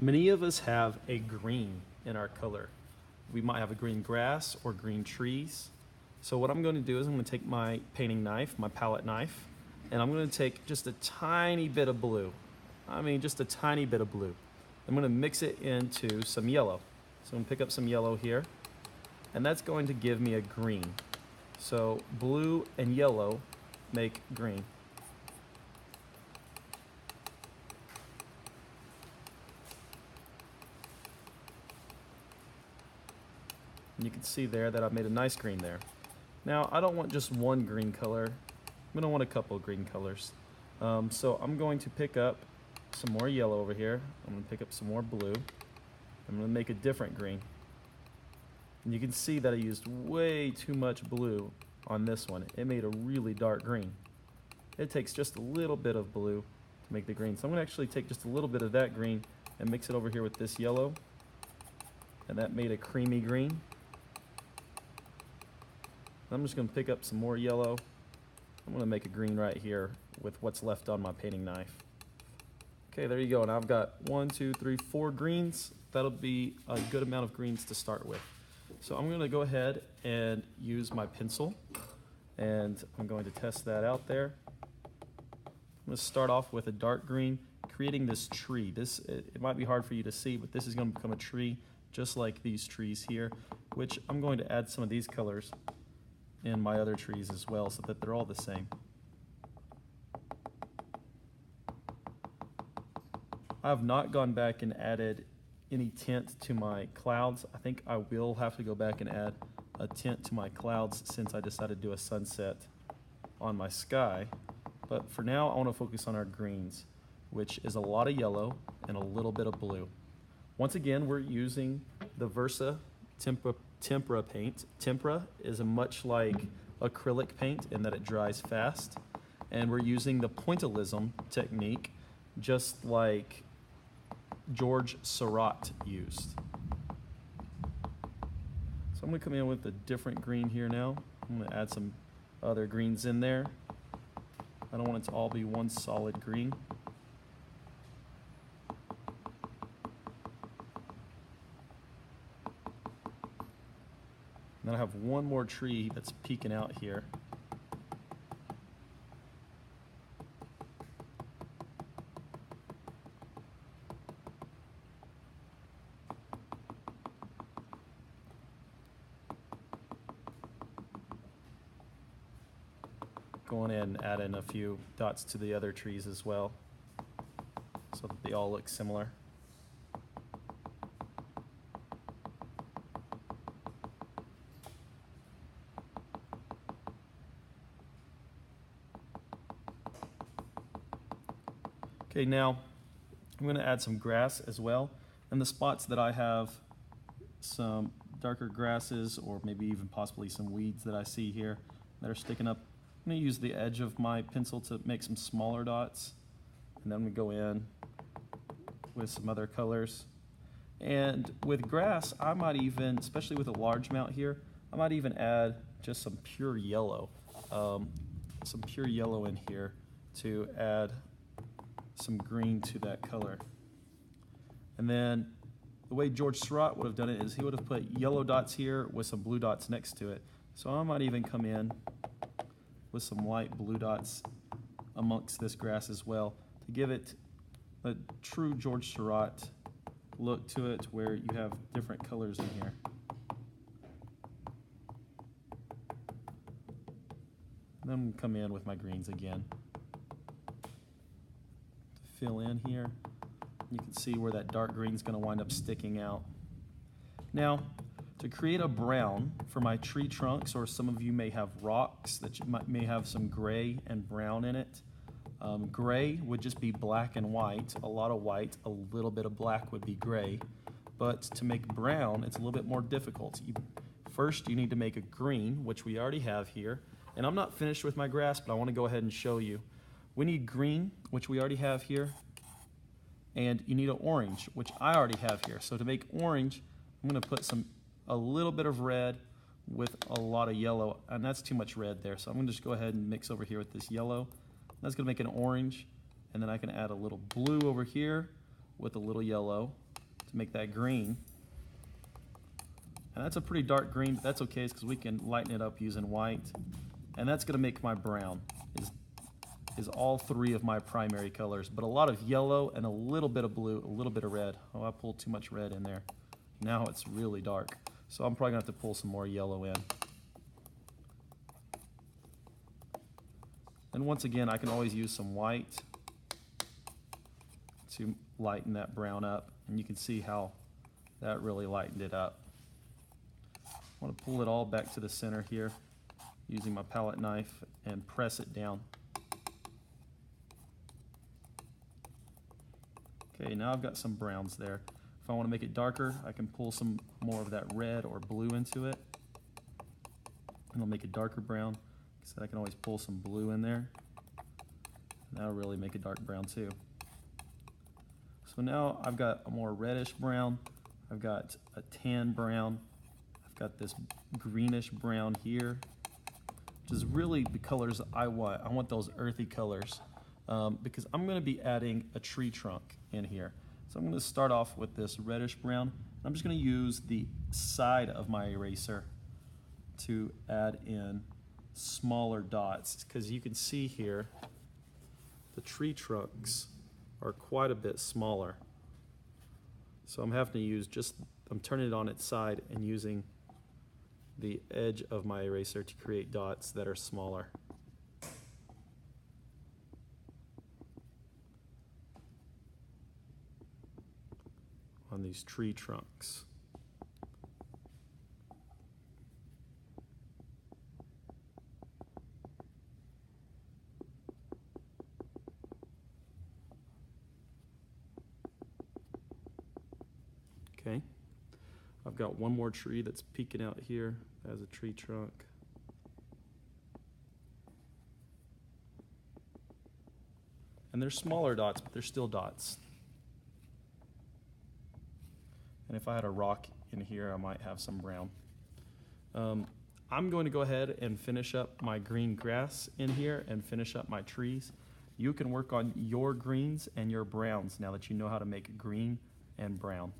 Many of us have a green in our color. We might have a green grass or green trees. So what I'm going to do is I'm going to take my painting knife, my palette knife, and I'm going to take just a tiny bit of blue. I mean, just a tiny bit of blue. I'm going to mix it into some yellow. So I'm going to pick up some yellow here, and that's going to give me a green. So blue and yellow make green. And you can see there that I've made a nice green there. Now, I don't want just one green color. I'm going to want a couple of green colors. So I'm going to pick up some more yellow over here. I'm going to pick up some more blue. I'm going to make a different green. And you can see that I used way too much blue on this one. It made a really dark green. It takes just a little bit of blue to make the green. So I'm going to actually take just a little bit of that green and mix it over here with this yellow. And that made a creamy green. I'm just going to pick up some more yellow. I'm going to make a green right here with what's left on my painting knife. Okay, there you go. And I've got 1, 2, 3, 4 greens. That'll be a good amount of greens to start with. So I'm going to go ahead and use my pencil, and I'm going to test that out there. I'm going to start off with a dark green, creating this tree. It might be hard for you to see, but this is going to become a tree just like these trees here, which I'm going to add some of these colors in my other trees as well so that they're all the same. I have not gone back and added any tint to my clouds. I think I will have to go back and add a tint to my clouds since I decided to do a sunset on my sky. But for now, I want to focus on our greens, which is a lot of yellow and a little bit of blue. Once again, we're using the Versa Tempera paint. Tempera is a much like acrylic paint in that it dries fast. And we're using the pointillism technique just like George Seurat used. So I'm going to come in with a different green here now. I'm going to add some other greens in there. I don't want it to all be one solid green. And then I have one more tree that's peeking out here. Going in and adding a few dots to the other trees as well, so that they all look similar. Okay, now I'm going to add some grass as well. And the spots that I have some darker grasses or maybe even possibly some weeds that I see here that are sticking up, I'm going to use the edge of my pencil to make some smaller dots. And then we go in with some other colors. And with grass, I might even, especially with a large amount here, I might even add just some pure yellow. In here to add some green to that color. And then the way George Seurat would have done it is he would have put yellow dots here with some blue dots next to it. So I might even come in with some light blue dots amongst this grass as well to give it a true George Seurat look to it where you have different colors in here. And then come in with my greens again. Fill in here. You can see where that dark green is going to wind up sticking out. Now, to create a brown for my tree trunks, or some of you may have rocks that may have some gray and brown in it. Gray would just be black and white, a lot of white, a little bit of black would be gray. But to make brown, it's a little bit more difficult. First, you need to make a green, which we already have here. And I'm not finished with my grass, but I want to go ahead and show you. We need green, which we already have here, and you need an orange, which I already have here. So to make orange, I'm going to put a little bit of red with a lot of yellow, and that's too much red there. So I'm going to just go ahead and mix over here with this yellow. That's going to make an orange, and then I can add a little blue over here with a little yellow. to make that green. And that's a pretty dark green, but that's okay because we can lighten it up using white. And that's going to make my brown, is all three of my primary colors, but a lot of yellow and a little bit of blue, a little bit of red. Oh, I pulled too much red in there. Now it's really dark. So I'm probably going to have to pull some more yellow in. And once again, I can always use some white to lighten that brown up. And you can see how that really lightened it up. I want to pull it all back to the center here using my palette knife and press it down. Okay, now I've got some browns there. If I want to make it darker, I can pull some more of that red or blue into it. And I'll make a darker brown. So I can always pull some blue in there. And that'll really make a dark brown too. So now I've got a more reddish brown. I've got a tan brown. I've got this greenish brown here, which is really the colors I want. I want those earthy colors because I'm going to be adding a tree trunk in here. So I'm going to start off with this reddish brown. I'm just going to use the side of my eraser to add in smaller dots because you can see here the tree trunks are quite a bit smaller. So I'm having to use I'm turning it on its side and using the edge of my eraser to create dots that are smaller. On these tree trunks. Okay, I've got one more tree that's peeking out here as a tree trunk. And they're smaller dots, but they're still dots. And if I had a rock in here, I might have some brown. I'm going to go ahead and finish up my green grass in here and finish up my trees. You can work on your greens and your browns now that you know how to make green and brown.